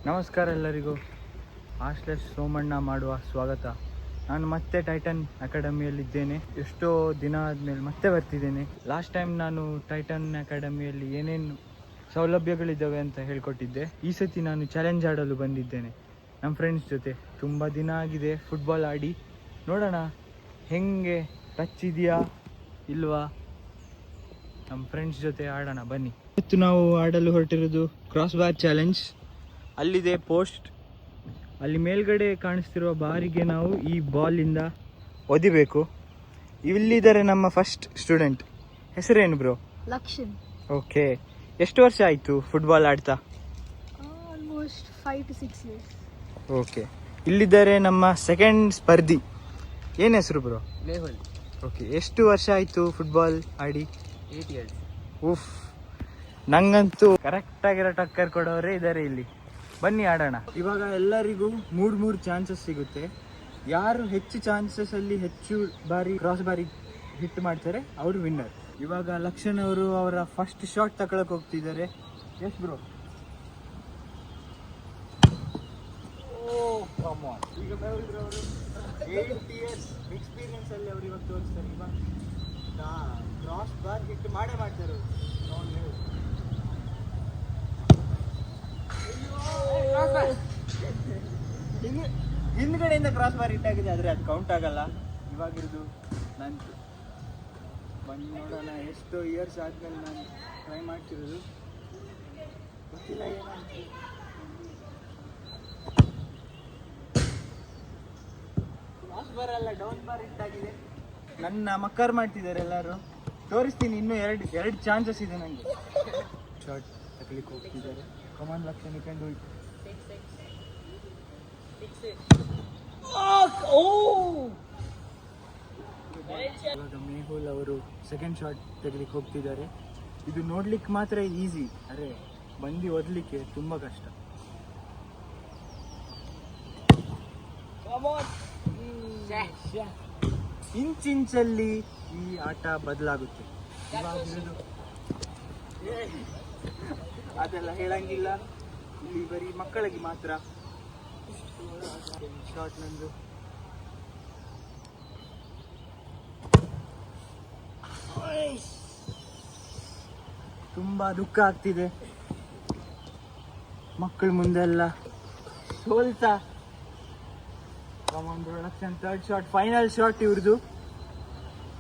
ನಮಸ್ಕಾರ ಎಲ್ಲರಿಗೂ. ಆಶ್ಲೇಷ್ ಸೋಮಣ್ಣ ಮಾಡುವ ಸ್ವಾಗತ. ನಾನು ಮತ್ತೆ ಟೈಟನ್ ಅಕಾಡೆಮಿಯಲ್ಲಿದ್ದೇನೆ. ಎಷ್ಟೋ ದಿನ ಆದಮೇಲೆ ಮತ್ತೆ ಬರ್ತಿದ್ದೇನೆ. ಲಾಸ್ಟ್ ಟೈಮ್ ನಾನು ಟೈಟನ್ ಅಕಾಡೆಮಿಯಲ್ಲಿ ಏನೇನು ಸೌಲಭ್ಯಗಳಿದ್ದಾವೆ ಅಂತ ಹೇಳ್ಕೊಟ್ಟಿದ್ದೆ. ಈ ಸತಿ ನಾನು ಚಾಲೆಂಜ್ ಆಡಲು ಬಂದಿದ್ದೇನೆ ನಮ್ಮ ಫ್ರೆಂಡ್ಸ್ ಜೊತೆ. ತುಂಬ ದಿನ ಆಗಿದೆ ಫುಟ್ಬಾಲ್ ಆಡಿ. ನೋಡೋಣ ಹೆಂಗೆ ಟಚ್ ಇದೆಯಾ ಇಲ್ವಾ, ನಮ್ಮ ಫ್ರೆಂಡ್ಸ್ ಜೊತೆ ಆಡೋಣ ಬನ್ನಿ. ಇವತ್ತು ನಾವು ಆಡಲು ಹೊರಟಿರೋದು ಕ್ರಾಸ್ ಬಾರ್ ಚಾಲೆಂಜ್. ಅಲ್ಲಿದೆ ಪೋಸ್ಟ್, ಅಲ್ಲಿ ಮೇಲ್ಗಡೆ ಕಾಣಿಸ್ತಿರುವ ಬಾರಿಗೆ ನಾವು ಈ ಬಾಲಿಂದ ಒದಿಬೇಕು. ಇಲ್ಲಿದ್ದಾರೆ ನಮ್ಮ ಫಸ್ಟ್ ಸ್ಟೂಡೆಂಟ್. ಹೆಸರೇನು ಬ್ರೋ? ಲಕ್ಷನ್. ಓಕೆ, ಎಷ್ಟು ವರ್ಷ ಆಯಿತು ಫುಟ್ಬಾಲ್ ಆಡ್ತಾ? Almost 5 to 6 years. ಓಕೆ, ಇಲ್ಲಿದ್ದಾರೆ ನಮ್ಮ ಸೆಕೆಂಡ್ ಸ್ಪರ್ಧಿ. ಏನು ಹೆಸರು ಬ್ರೋ? ಮೆಹುಲ್. ಓಕೆ, ಎಷ್ಟು ವರ್ಷ ಆಯಿತು ಫುಟ್ಬಾಲ್ ಆಡಿ? 8 years. ಉಫ್, ನಂಗಂತೂ ಕರೆಕ್ಟಾಗಿರೋ ಟಕ್ಕರ್ ಕೊಡೋರೇ ಇದ್ದಾರೆ ಇಲ್ಲಿ. ಬನ್ನಿ ಆಡೋಣ. ಇವಾಗ ಎಲ್ಲರಿಗೂ ಮೂರು ಚಾನ್ಸಸ್ ಸಿಗುತ್ತೆ. ಯಾರು ಹೆಚ್ಚು ಚಾನ್ಸಸ್ ಅಲ್ಲಿ ಹೆಚ್ಚು ಬಾರಿ ಕ್ರಾಸ್ ಬಾರಿ ಹಿಟ್ ಮಾಡ್ತಾರೆ ಅವರು ವಿನ್ನರ್. ಇವಾಗ ಲಕ್ಷಣ್ ಅವರು ಅವರ ಫಸ್ಟ್ ಶಾಟ್ ತಗೊಳಕ್ ಹೋಗ್ತಿದ್ದಾರೆ. S bro? ಈಗ ಅವರು 8 years ಎಕ್ಸ್ಪೀರಿಯನ್ಸ್ ಅಲ್ಲಿ ಅವರು ಇವಾಗ ತೋರಿಸ್ತಾರೆ. ಇವಾಗ ಕ್ರಾಸ್ ಬಾರ್ ಹಿಟ್ ಮಾಡೇ ಮಾಡ್ತಾರೆ. ಹಿಂದ್ಗಡೆಯಿಂದ ಕ್ರಾಸ್ ಬಾರ್ ಹಿಟ್ ಆಗಿದೆ, ಆದರೆ ಅದು ಕೌಂಟ್ ಆಗಲ್ಲ. ಇವಾಗಿರೋದು ನಂದು. ಬಂದು ನೋಡೋಣ, ಎಷ್ಟೋ ಇಯರ್ಸ್ ಆದ್ಮೇಲೆ ನಾನು ಟ್ರೈ ಮಾಡ್ತಿರೋದು. ಗೊತ್ತಿಲ್ಲ ಏನಂತ. ಕ್ರಾಸ್ ಬಾರ್ ಅಲ್ಲ, ಡೌನ್ ಬಾರ್ ಹಿಟ್ ಆಗಿದೆ. ನನ್ನ ಮಕ್ಕರ್ ಮಾಡ್ತಿದ್ದಾರೆ ಎಲ್ಲರೂ. ತೋರಿಸ್ತೀನಿ, ಇನ್ನೂ ಎರಡು ಚಾನ್ಸಸ್ ಇದೆ ನನಗೆ. ಶಾರ್ಟ್ ತಗೊಳ್ಳಿಕ್ಕೆ ಹೋಗ್ತಿದ್ದಾರೆ. ಕಮಾನ್ ಲಕ್ಷಣ್, ಯು ಕ್ಯಾನ್ ಡೂ ಇಟ್. ಇವಾಗ ಮೇಹುಲ್ ಅವರು ಸೆಕೆಂಡ್ ಶಾಟ್ ತೆಗಿಲಿಕ್ಕೆ ಹೋಗ್ತಿದ್ದಾರೆ. ಇದು ನೋಡ್ಲಿಕ್ಕೆ ಮಾತ್ರ ಈಸಿ, ಅರೆ ಬಂದು ಓದಲಿಕ್ಕೆ ತುಂಬ ಕಷ್ಟ. ಇಂಚಲ್ಲಿ ಈ ಆಟ ಬದಲಾಗುತ್ತೆ. ಅದೆಲ್ಲ ಹೇಳಂಗಿಲ್ಲ, ಇಲ್ಲಿ ಬರೀ ಮಕ್ಕಳಿಗೆ ಮಾತ್ರ. ಶಾರ್ಟ್ ನಂದು. ತುಂಬಾ ದುಃಖ ಆಗ್ತಿದೆ, ಮಕ್ಕಳ ಮುಂದೆಲ್ಲ ಸೋಲ್ತಾ. Production third shot, final shot ಇವ್ರದ್ದು.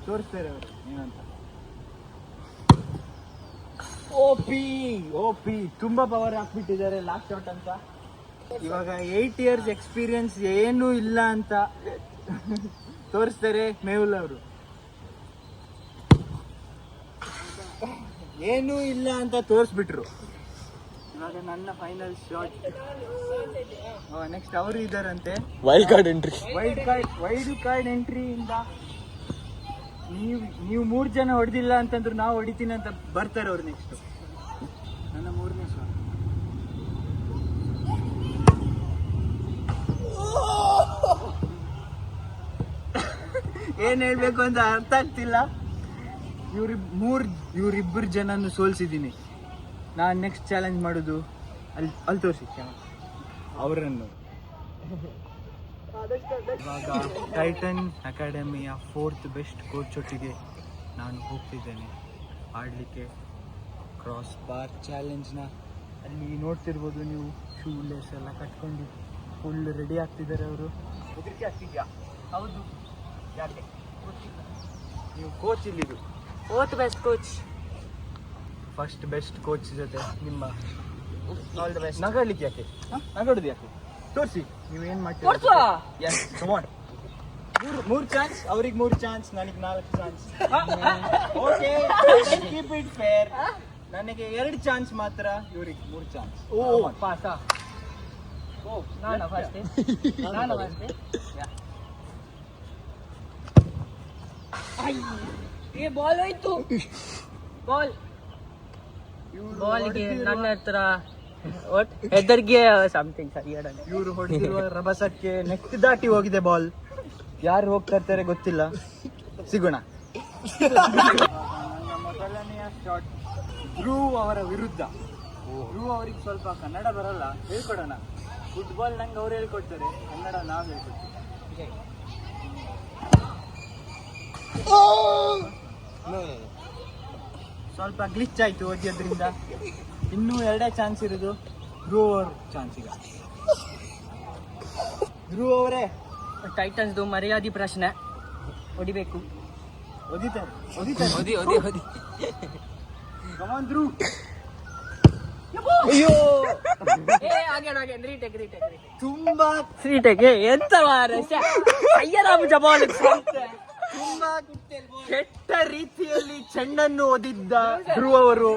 ತೋರಿಸ್ತಾರೆ ಅವರು ಏನಂತ. ಓಪಿ ತುಂಬಾ ಪವರ್ ಹಾಕ್ಬಿಟ್ಟಿದ್ದಾರೆ ಲಾಸ್ಟ್ ಶಾಟ್ ಅಂತ. ಇವಾಗ 8 years ಎಕ್ಸ್ಪೀರಿಯನ್ಸ್ ಏನೂ ಇಲ್ಲ ಅಂತ ತೋರಿಸ್ತಾರೆ ಮೇಹುಲ್ ಅವರು. ಏನೂ ಇಲ್ಲ ಅಂತ ತೋರಿಸ್ಬಿಟ್ರು. ಇವಾಗ ನನ್ನ ಫೈನಲ್ ಶಾಟ್. ನೆಕ್ಸ್ಟ್ ಅವರು ಇದ್ದಾರಂತೆ. ವೈಲ್ಡ್ ಕಾರ್ಡ್ ಎಂಟ್ರಿಯಿಂದ ನೀವು 3 ಜನ ಹೊಡೆದಿಲ್ಲ ಅಂತಂದ್ರು ನಾವು ಹೊಡಿತೀನಿ ಅಂತ ಬರ್ತಾರೆ ಅವ್ರು. ನೆಕ್ಸ್ಟ್ ನನ್ನ 3ನೇ ಶಾಟ್. ಏನ್ ಹೇಳ್ಬೇಕು ಅಂತ ಅರ್ಥ ಆಗ್ತಿಲ್ಲ. ಇವ್ರಿಬ್ಬರು ಜನನ್ನು ಸೋಲ್ಸಿದ್ದೀನಿ. ನಾನು ನೆಕ್ಸ್ಟ್ ಚಾಲೆಂಜ್ ಮಾಡೋದು ಅಲ್ಲಿ ತೋರಿಸಿ ಅವರನ್ನು. ಇವಾಗ ಟೈಟನ್ ಅಕಾಡೆಮಿಯ 4th ಬೆಸ್ಟ್ ಕೋಚ್ ಒಟ್ಟಿಗೆ ನಾನು ಹೋಗ್ತಿದ್ದೇನೆ ಆಡಲಿಕ್ಕೆ ಕ್ರಾಸ್ ಬಾರ್ ಚಾಲೆಂಜ್ನ. ಅಲ್ಲಿ ನೋಡ್ತಿರ್ಬೋದು ನೀವು, ಶೂ ಲೇಸ್ ಎಲ್ಲ ಕಟ್ಕೊಂಡು ಫುಲ್ ರೆಡಿ ಆಗ್ತಿದ್ದಾರೆ ಅವರು. ಹೆದರಿಕೆ ಆಗ್ತಿದ್ಯಾ? ಹೌದು. ಯಾಕೆ ಗೊತ್ತಿಲ್ಲ. ನೀವು ಕೋಚ್ ಇಲ್ಲಿದು 4th best coach. First best coach ಜೊತೆ ನಿಮ್ಮ ಆಲ್ ದ ಬೆಸ್ಟ್. ನಗಾಡ್ಲಿಕ್ಕೆ ಯಾಕೆ? ನಗಾಡೋದು ಯಾಕೆ? ತೋರಿಸಿ ನೀವು ಏನು ಮಾಡ್ತೀರಾ. S, come on. 3 ಚಾನ್ಸ್, ಅವ್ರಿಗೆ 3 ಚಾನ್ಸ್, ನನಗೆ 4 chance. Okay, keep it fair. ನನಗೆ 2 ಚಾನ್ಸ್ ಮಾತ್ರ, ಇವ್ರಿಗೆ 3 ಚಾನ್ಸ್. ಪಾಸಾ? ನಾನು ಫಸ್ಟ್. ಏ ಬಾಲ್ ಹೋಯ್ತು. ಬಾಲ್ಗೆ ನನ್ನ ಹತ್ರ ಹೆದರ್ಗೆ ಸಮಥಿಂಗ್ ಸರಿ ಹೇಳೋಣ. ಇವರು ಹೊಡೆದಿರುವ ರಭಸಕ್ಕೆ ನೆಕ್ ದಾಟಿ ಹೋಗಿದೆ ಬಾಲ್. ಯಾರು ಹೋಗ್ತಾ ಇರ್ತಾರೆ ಗೊತ್ತಿಲ್ಲ. ಸಿಗೋಣ. ನನ್ನ ಮೊದಲನೆಯ ಶಾಟ್ ಧ್ರುವ್ ಅವರ ವಿರುದ್ಧ. ಧ್ರುವ್ ಅವರಿಗೆ ಸ್ವಲ್ಪ ಕನ್ನಡ ಬರಲ್ಲ, ಹೇಳ್ಕೊಡೋಣ. ಫುಟ್ಬಾಲ್ ನಂಗೆ ಅವ್ರು ಹೇಳ್ಕೊಡ್ತಾರೆ, ಕನ್ನಡ ನಾವು ಹೇಳ್ಕೊಡ್ತೀವಿ. ಸ್ವಲ್ಪ ಗ್ಲಿಚ್ ಆಯ್ತು ಓದಿಯೋದ್ರಿಂದ. ಇನ್ನೂ 2 ಚಾನ್ಸ್ ಇರೋದು. ಧ್ರುವ್ ಅವ್ರ ಚಾನ್ಸ್ ಈಗ. ಧ್ರುವ್ ಅವರೇ, ಟೈಟನ್ಸ್ದು ಮರ್ಯಾದೆ ಪ್ರಶ್ನೆ ಹೊಡಿಬೇಕು. ಓದಿತಾರೆ. Come on, Dhruv. ಅಯ್ಯೋ, ತುಂಬಾ ಎಂತ ಅಯ್ಯರಾಮ ಜಮಾಲ್ ತುಂಬಾ ಕೆಟ್ಟ ರೀತಿಯಲ್ಲಿ ಚೆಂಡನ್ನು ಓದಿದ್ದ ಧ್ರುವ್ ಅವರು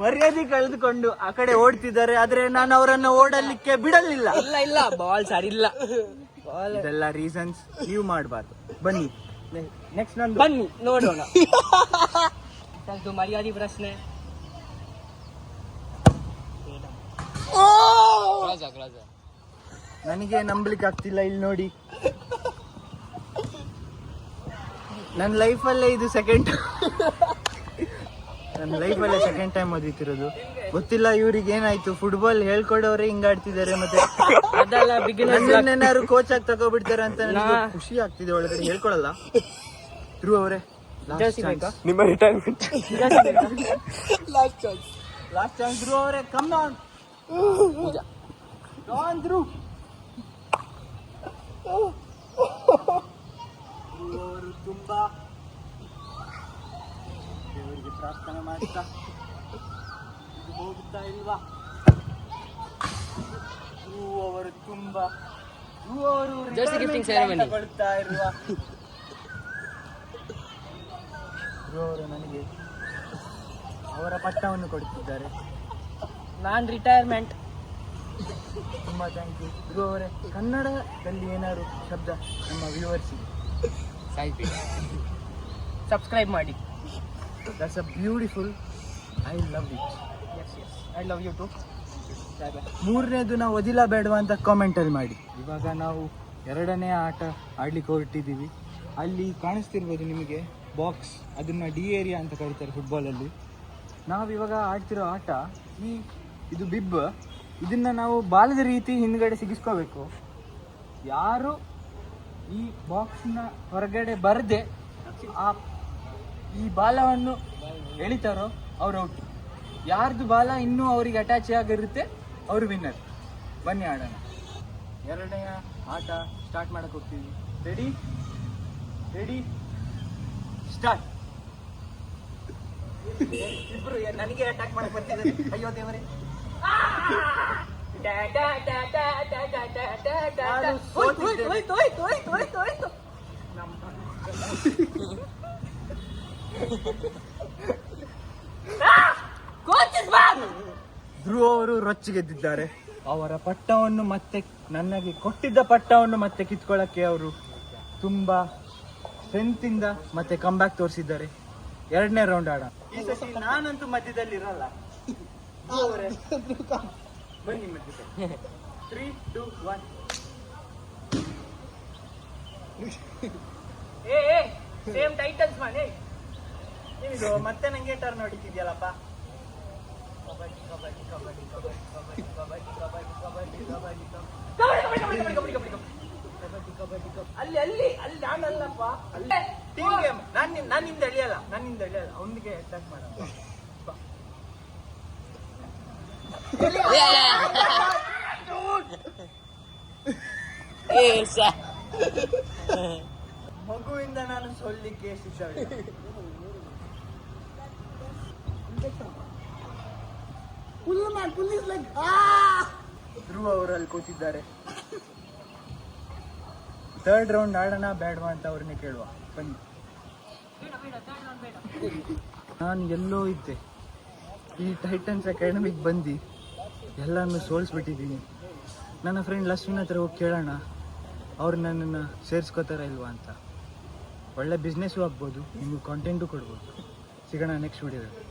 ಮರ್ಯಾದೆ ಕಳೆದುಕೊಂಡು ಆ ಕಡೆ ಓಡ್ತಿದ್ದಾರೆ. ಆದ್ರೆ ನಾನು ಅವರನ್ನು ಓಡಲಿಕ್ಕೆ ಬಿಡಲಿಲ್ಲ. ಇಲ್ಲ ಬಾಲ್ ಸರಿ ಇಲ್ಲ. ಇದೆಲ್ಲ ರೀಸನ್ಸ್ ನೀವು ಮಾಡಬಾರ್ದು. ಬನ್ನಿ ನೆಕ್ಸ್ಟ್ ನಾನು ಬನ್ನಿ ನೋಡೋಣ. ಮರ್ಯಾದೆ ಪ್ರಶ್ನೆ. ನನಗೆ ನಂಬಲಿಕ್ಕೆ ಆಗ್ತಿಲ್ಲ. ಇಲ್ಲಿ ನೋಡಿ, ನನ್ನ ಲೈಫಲ್ಲೇ ಇದು ಸೆಕೆಂಡ್ ಟೈಮ್ ಓದಿತಿರೋದು. ಗೊತ್ತಿಲ್ಲ ಇವ್ರಿಗೆ ಏನಾಯ್ತು. ಫುಟ್ಬಾಲ್ ಹೇಳ್ಕೊಡೋರೆ ಹಿಂಗಾಡ್ತಿದ್ದಾರೆ. ಮತ್ತೆ ಅದೆಲ್ಲ ಏನಾದ್ರು ಕೋಚ್ ಆಗಿ ತಗೋಬಿಡ್ತಾರೆ ಅಂತ ನನಗೆ ಖುಷಿ ಆಗ್ತಿದೆ. ಒಳಗಡೆ ಹೇಳ್ಕೊಡಲ್ಲ. ಧ್ರುವ್ ಅವರೇ, ನಿಮ್ಮ ರಿಟೈರ್ಮೆಂಟ್ ಲಾಸ್ಟ್ ಚಾನ್ಸ್ ಧ್ರುವ್ ಅವರೇ. Come on Dhruv. ಅವರು ತುಂಬಾ ದೇವರಿಗೆ ಪ್ರಾರ್ಥನೆ ಮಾಡ್ತಾ ಇದು ಹೋಗುತ್ತಾ ಇಲ್ವಾ. ಧ್ರುವ್ ಅವರು ತುಂಬಾ Jersey gifting ceremony. ತಗೊಳ್ತಾ ಇಲ್ವಾ. ಧ್ರುವ್ ಅವರು ನನಗೆ ಅವರ ಪಟ್ಟವನ್ನು ಕೊಡುತ್ತಿದ್ದಾರೆ. ನಾನ್ ರಿಟೈರ್ಮೆಂಟ್. ತುಂಬಾ ಥ್ಯಾಂಕ್ ಯು ಧ್ರುವ್ ಅವರೇ. ಕನ್ನಡದಲ್ಲಿ ಏನಾದ್ರು ಶಬ್ದ ನಮ್ಮ ವ್ಯೂವರ್ಸಿಗೆ ಸಬ್ಸ್ಕ್ರೈಬ್ ಮಾಡಿ. That's a beautiful. I love it. I love you too. ಮೂರನೇದು ನಾವು ಓದಿಲ್ಲ ಬೇಡವಾ ಅಂತ ಕಾಮೆಂಟಲ್ಲಿ ಮಾಡಿ. ಇವಾಗ ನಾವು 2ನೇ ಆಟ ಆಡ್ಲಿಕ್ಕೆ ಹೊರಟಿದ್ದೀವಿ. ಅಲ್ಲಿ ಕಾಣಿಸ್ತಿರ್ಬೋದು ನಿಮಗೆ ಬಾಕ್ಸ್, ಅದನ್ನ ಡಿ ಏರಿಯಾ ಅಂತ ಕರೀತಾರೆ ಫುಟ್ಬಾಲಲ್ಲಿ. ನಾವಿವಾಗ ಆಡ್ತಿರೋ ಆಟ ಇದು ಬಿಬ್. ಇದನ್ನ ನಾವು ಬಾಲದ ರೀತಿ ಹಿಂದ್ಗಡೆ ಸಿಗಿಸ್ಕೋಬೇಕು. ಯಾರು ಈ ಬಾಕ್ಸ್ನ ಹೊರಗಡೆ ಬರದೆ ಈ ಬಾಲವನ್ನು ಎಳಿತಾರೋ ಅವ್ರು ಔಟ್. ಯಾರ್ದು ಬಾಲ ಇನ್ನೂ ಅವರಿಗೆ ಅಟ್ಯಾಚ್ ಆಗಿರುತ್ತೆ ಅವರು ವಿನ್ನರ್. ಬನ್ನಿ ಆಡೋಣ. 2ನೇ ಆಟ ಸ್ಟಾರ್ಟ್ ಮಾಡಕ್ಕೆ ಹೋಗ್ತೀವಿ. Ready start. ಇಬ್ರು ನನಗೆ ಅಟ್ಯಾಕ್ ಮಾಡಕ್ ಬರ್ತಿದ್ದಾರೆ. ಅಯ್ಯೋ ದೇವರೇ. ಧ್ರುವ್ ಅವರು ರೊಚ್ಚಿಗೆದ್ದಿದ್ದಾರೆ. ಅವರ ಪಟ್ಟವನ್ನು ಮತ್ತೆ ನನಗೆ ಕೊಟ್ಟಿದ್ದ ಪಟ್ಟವನ್ನು ಮತ್ತೆ ಕಿತ್ಕೊಳ್ಳಕ್ಕೆ ಅವರು ತುಂಬಾ ಸ್ಟ್ರೆಂತ್ ಇಂದ ಮತ್ತೆ ಕಂಬ್ಯಾಕ್ ತೋರಿಸಿದ್ದಾರೆ. 2ನೇ ರೌಂಡ್ ಆಡ. ಈ ಸತಿ ನಾನಂತೂ ಮಧ್ಯದಲ್ಲಿ ಇರಲ್ಲ. ಬನ್ನಿ ಮಧ್ಯದಲ್ಲಿ. 3, 2, 1. ಸೇಮ್ ಟೈಟಲ್ಸ್ ಮಾಡಿ. ಇದು ಮತ್ತೆ ನಂಗೆ ಟರ್ನ್ ಹೊಡಿತಿದ್ಯಲ್ಲಪ್ಪ. ಅಲ್ಲಿ ನಾನಲ್ಲಪ್ಪ. Team game. ನನ್ನಿಂದ ಎಳಿಯಲ್ಲ. ಅವನಿಗೆ ಅಟ್ಯಾಕ್ ಮಾಡಲ್ಲ. ಮಗುವಿಂದ ನಾನು ಸೋಲಿಕ್ಕೆ ಸಿದ್ಧವಿಲ್ಲ. ಧ್ರುವ್ ಅವರಲ್ಲಿ ಕೂತಿದ್ದಾರೆ. 3rd ರೌಂಡ್ ಆಡೋಣ ಬೇಡವಾ ಅಂತ ಅವ್ರನ್ನೇ ಕೇಳುವ. ಬನ್ನಿ. ನಾನು ಎಲ್ಲೋ ಇದ್ದೆ. ಈ ಟೈಟನ್ಸ್ ಅಕಾಡೆಮಿಗೆ ಬಂದು ಎಲ್ಲನೂ ಸೋಲಿಸ್ಬಿಟ್ಟಿದ್ದೀನಿ. ನನ್ನ ಫ್ರೆಂಡ್ ಲಕ್ಷ್ಮೀನ ಹತ್ರ ಹೋಗಿ ಕೇಳೋಣ ಅವ್ರು ನನ್ನನ್ನು ಸೇರಿಸ್ಕೋತಾರ ಇಲ್ವಾ ಅಂತ. ಒಳ್ಳೆ ಬಿಸ್ನೆಸ್ಸು ಆಗ್ಬೋದು, ನಿಮಗೆ ಕಾಂಟೆಂಟು ಕೊಡ್ಬೋದು. ಸಿಗೋಣ ನೆಕ್ಸ್ಟ್ ವಿಡಿಯೋದಲ್ಲಿ.